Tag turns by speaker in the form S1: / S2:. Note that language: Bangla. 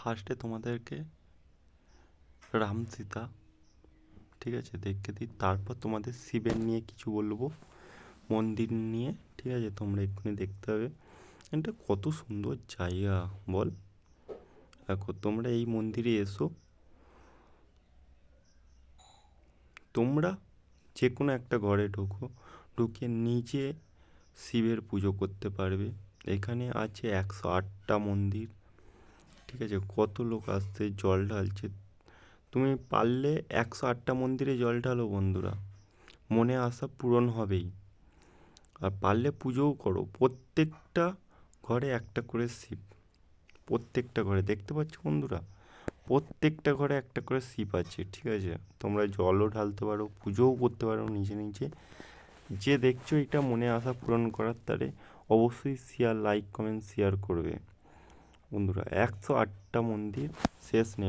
S1: ফার্স্টে তোমাদেরকে রাম সীতা, ঠিক আছে, দেখে দিই। তারপর তোমাদের শিবের নিয়ে কিছু বলবো, মন্দির নিয়ে, ঠিক আছে। তোমরা এক্ষুনি দেখতে হবে এটা কত সুন্দর জায়গা, বল। দেখো তোমরা এই মন্দিরে এসো, তোমরা যে কোনো একটা ঘরে ঢোকো, ঢুকে নিজে শিবের পুজো করতে পারবে। এখানে আছে 108টা মন্দির, ঠিক আছে। কত লোক আসছে, জল ঢালছে। তুমি পারলে 108টা মন্দিরে জল ঢালো বন্ধুরা, মনে আশা পূরণ হবেই। আর পারলে পুজোও করো। প্রত্যেকটা ঘরে একটা করে শিব, প্রত্যেকটা ঘরে দেখতে পাচ্ছ বন্ধুরা, প্রত্যেকটা ঘরে একটা করে শিব আছে, ঠিক আছে। তোমরা জলও ঢালতে পারো, পুজোও করতে পারো নিজে নিজে। যে দেখছো এটা মনে আশা পূরণ করার তারে অবশ্যই শেয়ার, লাইক, কমেন্ট, শেয়ার করবে বন্ধুরা। 108টা মন্দির শেষ নেই।